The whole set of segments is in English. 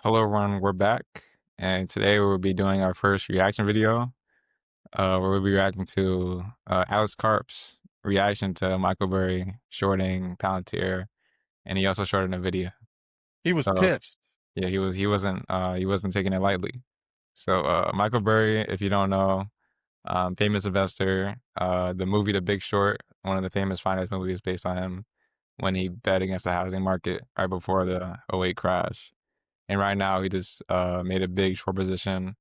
Hello everyone, we're back, and today we'll be doing our first reaction video, where we'll be reacting to Alex Karp's reaction to Michael Burry shorting Palantir, and he also shorted a video. He was So pissed. yeah, he wasn't taking it lightly. So Michael Burry, if you don't know, famous investor. The movie The Big Short, one of the famous finance movies, based on him when he bet against the housing market right before the '08 crash. And right now, he just made a big short position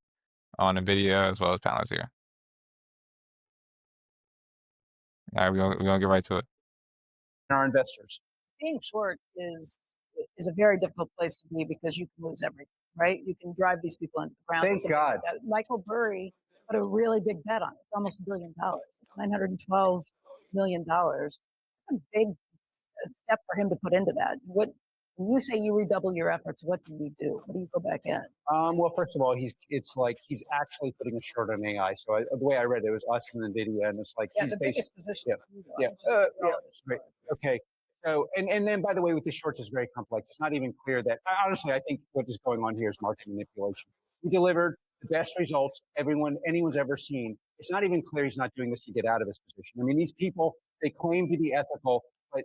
on NVIDIA as well as Palantir. All right, we're gonna get right to it. Our investors. Being short is a very difficult place to be because you can lose everything, right? You can drive these people into the ground. Thank God. Like Michael Burry put a really big bet on it. It's almost $1 billion. It's $912 million. That's a big step for him to put into that. When you say you redouble your efforts, what do you do? What do you go back in? Well, first of all, it's like he's actually putting a short on AI. So the way I read it was us and NVIDIA, and it's like Yeah, he's the biggest position. Yeah, great. Okay. So, and then by the way, with the shorts, it's very complex. It's not even clear that honestly, I think what is going on here is market manipulation. He delivered the best results anyone's ever seen. It's not even clear he's not doing this to get out of his position. I mean, these people, they claim to be ethical, but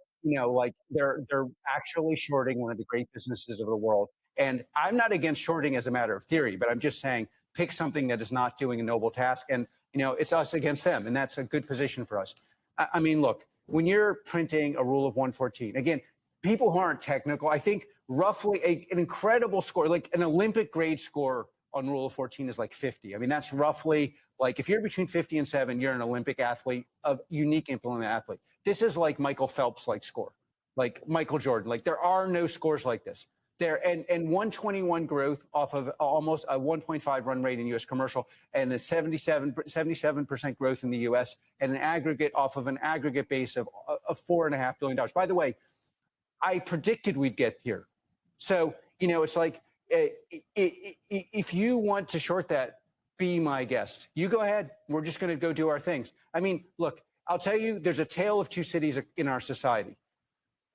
like they're actually shorting one of the great businesses of the world. And I'm not against shorting as a matter of theory, but I'm just saying pick something that is not doing a noble task, and it's us against them, and that's a good position for us. I mean, look, when you're printing a rule of 114, again, people who aren't technical, I think roughly an incredible score, like an Olympic grade score on rule of 14 is like 50. I mean, that's roughly like if you're between 50 and 7, you're an Olympic athlete, a unique implement athlete. This is like Michael Phelps like score, like Michael Jordan. Like there are no scores like this. There and 121 growth off of almost a 1.5 run rate in U.S. commercial, and the 77% growth in the U.S. and an aggregate off of an aggregate base of $4.5 billion. By the way, I predicted we'd get here. So it's like if you want to short that, be my guest. You go ahead. We're just going to go do our things. I mean, look, I'll tell you, there's a tale of two cities in our society.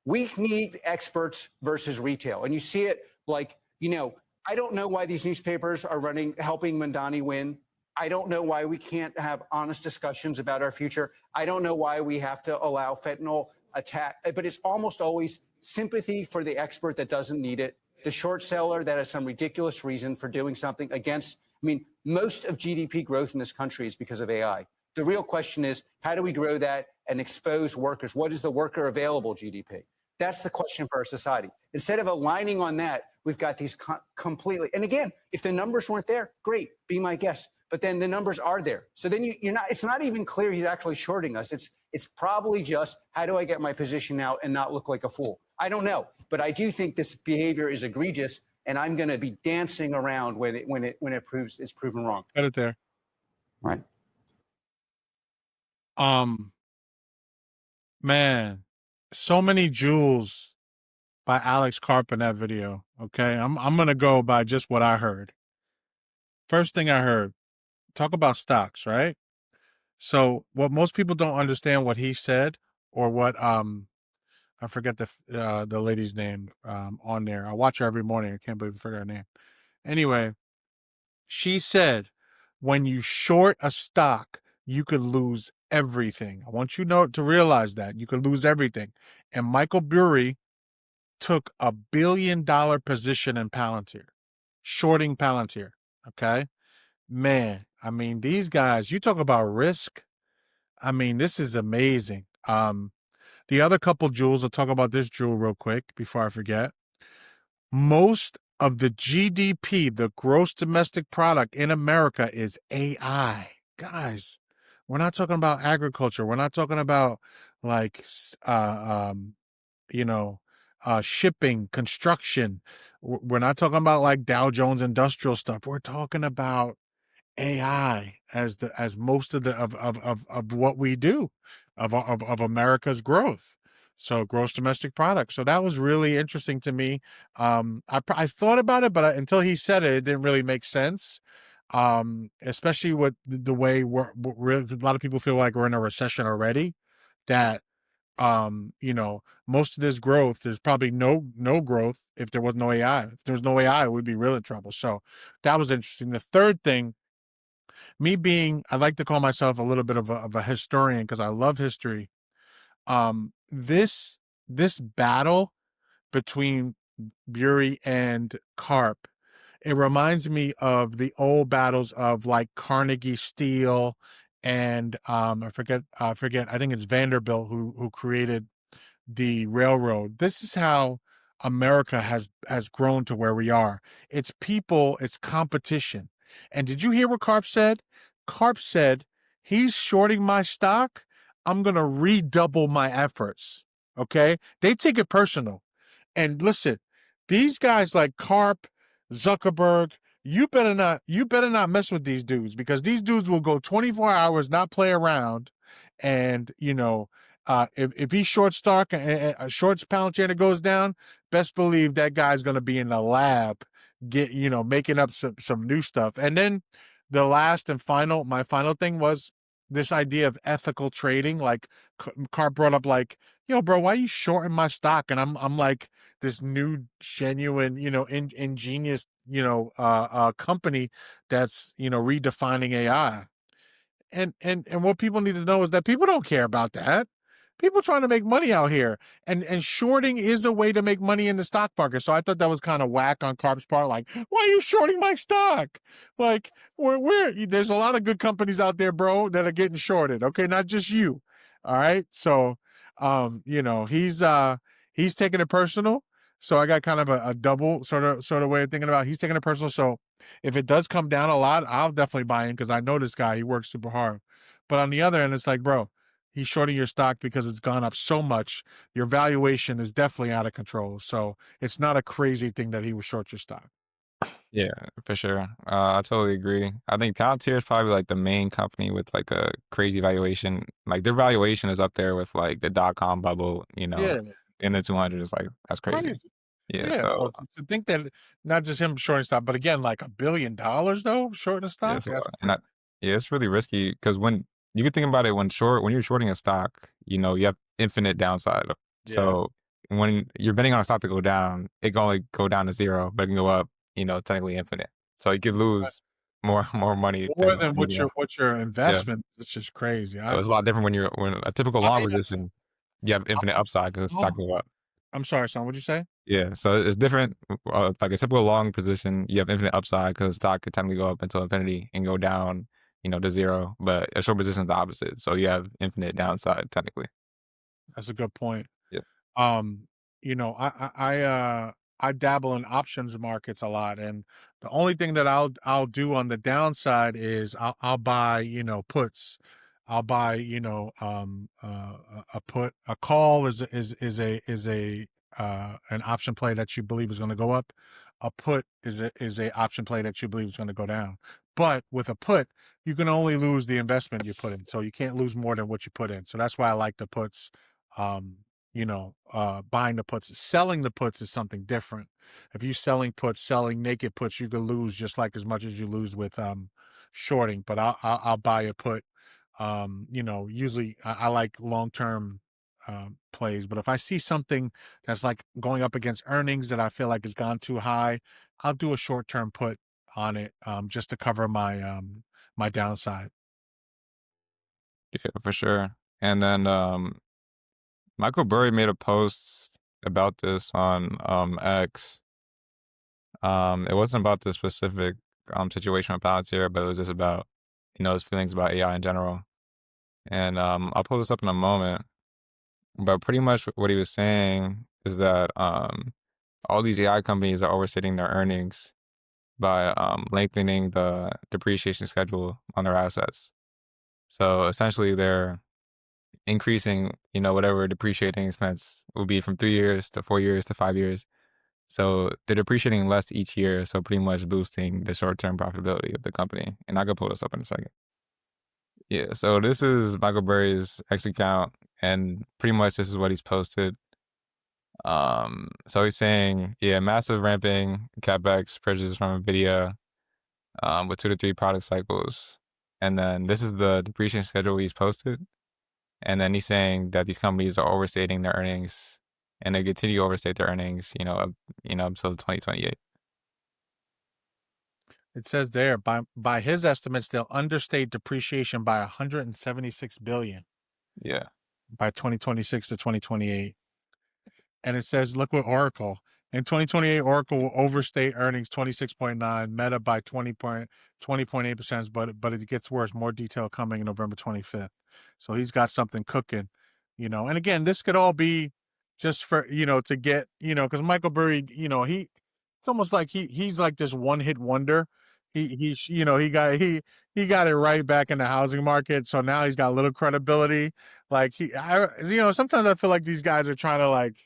We need experts versus retail. And you see it like, I don't know why these newspapers are helping Mandani win. I don't know why we can't have honest discussions about our future. I don't know why we have to allow fentanyl attack, but it's almost always sympathy for the expert that doesn't need it, the short seller that has some ridiculous reason for doing something against. I mean, most of GDP growth in this country is because of AI. The real question is, how do we grow that and expose workers? What is the worker available GDP? That's the question for our society. Instead of aligning on that, we've got these completely. And again, if the numbers weren't there, great, be my guest. But then the numbers are there. So then you're not. It's not even clear he's actually shorting us. It's probably just how do I get my position out and not look like a fool? I don't know, but I do think this behavior is egregious, and I'm going to be dancing around when it proves it's proven wrong. Got it there. Right. Man, so many jewels by Alex Karp in that video. Okay, I'm gonna go by just what I heard. First thing I heard, talk about stocks, right? So what most people don't understand what he said, or what I forget the lady's name on there. I watch her every morning. I can't believe I forgot her name. Anyway, she said when you short a stock, you could lose everything. I want you to realize that you could lose everything. And Michael Burry took a $1 billion position in Palantir, shorting Palantir. Okay, man. I mean, these guys. You talk about risk. I mean, this is amazing. The other couple jewels. I'll talk about this jewel real quick before I forget. Most of the GDP, the gross domestic product in America, is AI. Guys, we're not talking about agriculture. We're not talking about like, shipping, construction. We're not talking about like Dow Jones industrial stuff. We're talking about AI as most of of what we do, of America's growth. So gross domestic product. So that was really interesting to me. I thought about it, but until he said it, it didn't really make sense. Especially with the way a lot of people feel like we're in a recession already. That Most of this growth, there's probably no growth if there was no AI. If there's no AI, we'd be real in trouble. So that was interesting. The third thing, I like to call myself a little bit of a historian because I love history. This battle between Burry and Karp, it reminds me of the old battles of like Carnegie Steel and I think it's Vanderbilt who created the railroad. This is how America has grown to where we are. It's people, it's competition. And did you hear what Karp said? Karp said, he's shorting my stock. I'm going to redouble my efforts. Okay? They take it personal. And listen, these guys like Karp, Zuckerberg, you better not mess with these dudes because these dudes will go 24 hours, not play around. And, if he short stock and shorts Palantir and it goes down, best believe that guy's going to be in the lab, making up some new stuff. And then my final thing was this idea of ethical trading. Like Carp brought up, like, yo, bro, why are you shorting my stock? And I'm like this new, genuine, ingenious, company that's redefining AI. And what people need to know is that people don't care about that. People trying to make money out here, and shorting is a way to make money in the stock market. So I thought that was kind of whack on Carp's part. Like, why are you shorting my stock? Like, there's a lot of good companies out there, bro, that are getting shorted. Okay, not just you. All right. So, he's taking it personal. So I got kind of a double sort of way of thinking about it. He's taking it personal. So if it does come down a lot, I'll definitely buy in because I know this guy. He works super hard. But on the other end, it's like, bro, he's shorting your stock because it's gone up so much. Your valuation is definitely out of control. So it's not a crazy thing that he would short your stock. Yeah, for sure. I totally agree. I think Palantir is probably like the main company with like a crazy valuation. Like their valuation is up there with like the dot-com bubble, Yeah, in the 200s. Like that's crazy. crazy. Yeah. Yeah. So So to think that not just him shorting stock, but again, like $1 billion though, shorting a yeah, stock. That's and yeah, it's really risky because when you can think about it, when you're shorting a stock, you have infinite downside. yeah. So when you're betting on a stock to go down, it can only go down to zero, but it can go up, technically infinite. So you could lose more money More than than what your yeah. investment. It's just crazy. So it's a lot different when a typical I long made position, you have infinite upside because it's a, talking about. I'm sorry, son. What'd you say? Yeah, so it's different. Like a typical long position, you have infinite upside because stock could technically go up until infinity and go down, to zero. But a short position is the opposite, so you have infinite downside technically. That's a good point. Yeah, Um, I dabble in options markets a lot, and the only thing that I'll do on the downside is I'll buy puts. I'll buy a put. A call is a an option play that you believe is going to go up. A put is a option play that you believe is going to go down. But with a put, you can only lose the investment you put in, so you can't lose more than what you put in. So that's why I like the puts. Um, buying the puts. Selling the puts is something different. If you selling naked puts, you could lose just like as much as you lose with shorting. But I'll buy a put. Usually I like long term plays. But if I see something that's like going up against earnings that I feel like has gone too high, I'll do a short term put on it just to cover my downside. yeah, for sure. And then Michael Burry made a post about this on X. It wasn't about the specific situation with Palantir, but it was just about his feelings about AI in general. And I'll pull this up in a moment. But pretty much what he was saying is that all these AI companies are overstating their earnings by lengthening the depreciation schedule on their assets. So essentially, they're increasing, whatever depreciating expense will be from 3 years to 4 years to 5 years. So they're depreciating less each year, so pretty much boosting the short-term profitability of the company. And I can pull this up in a second. Yeah, so this is Michael Burry's X account, and pretty much this is what he's posted. So he's saying, yeah, massive ramping capex purchases from Nvidia, with 2 to 3 product cycles, and then this is the depreciation schedule he's posted. And then he's saying that these companies are overstating their earnings, and they continue to overstate their earnings, until 2028. It says there by his estimates, they'll understate depreciation by 176 billion Yeah. by 2026 to 2028. And it says, look what Oracle. In 2028, Oracle will overstate earnings 26.9, Meta by 20.8%, but it gets worse. More detail coming November 25th. So he's got something cooking, And again, this could all be just for, to get, because Michael Burry, it's almost like he's like this one-hit wonder. He got it right back in the housing market. So now he's got a little credibility. Like sometimes I feel like these guys are trying to like,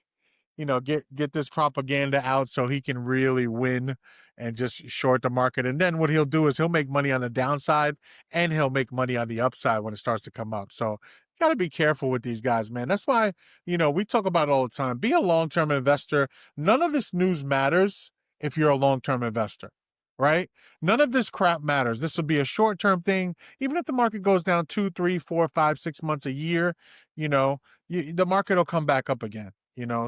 get this propaganda out so he can really win and just short the market. And then what he'll do is he'll make money on the downside and he'll make money on the upside when it starts to come up. So you got to be careful with these guys, man. That's why, we talk about it all the time. Be a long-term investor. None of this news matters if you're a long-term investor, right? None of this crap matters. This will be a short-term thing. Even if the market goes down 2, 3, 4, 5, 6 months, a year, the market will come back up again.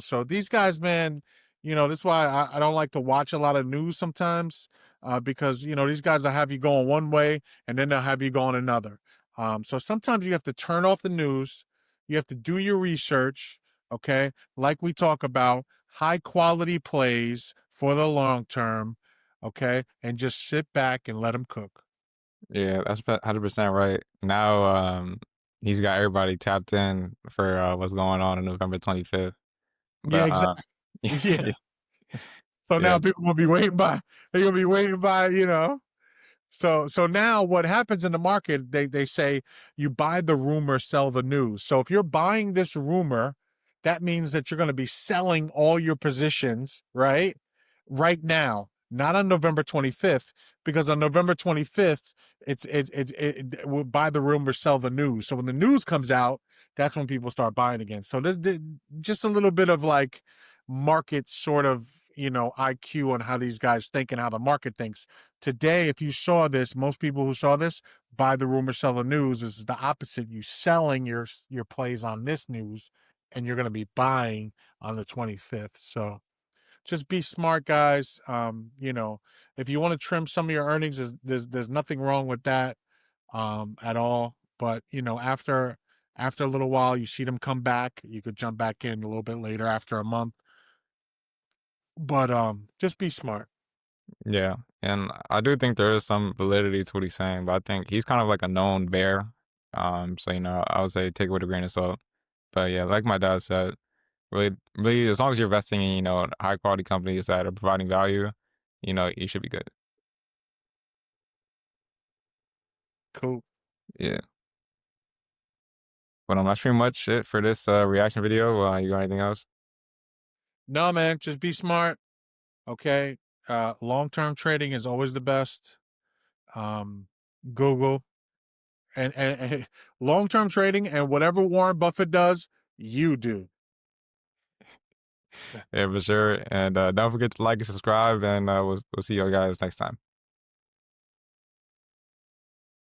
So these guys, man, that's why I don't like to watch a lot of news sometimes, because these guys will have you going one way and then they'll have you going another. So sometimes you have to turn off the news. You have to do your research. Okay, like we talk about, high quality plays for the long term. Okay, and just sit back and let them cook. Yeah, that's 100% right. Now, he's got everybody tapped in for what's going on November 25th. Yeah, But exactly. Yeah. So yeah, now people will be waiting by. They're gonna be waiting by. So now what happens in the market, they say you buy the rumor, sell the news. So if you're buying this rumor, that means that you're going to be selling all your positions, right? Right now, not on November 25th, because on November 25th, we'll buy the rumor, sell the news. So when the news comes out, that's when people start buying again. So this just a little bit of like market sort of, IQ on how these guys think and how the market thinks. Today, if you saw this, most people who saw this buy the rumor, sell the news. This is the opposite. You selling your plays on this news, and you're going to be buying on the 25th. So just be smart, guys. If you want to trim some of your earnings, there's nothing wrong with that at all. But after a little while, you see them come back. You could jump back in a little bit later after a month. But just be smart. yeah. And I do think there is some validity to what he's saying, but I think he's kind of like a known bear. So I would say take it with a grain of salt. But yeah, like my dad said, really, really, as long as you're investing in high quality companies that are providing value, you should be good. Cool. Yeah. But that's pretty much it for this reaction video. You got anything else? No, man, just be smart. Okay. Long-term trading is always the best. Google and long-term trading and whatever Warren Buffett does, you do. Yeah, for sure. And don't forget to like and subscribe, and we'll see you guys next time.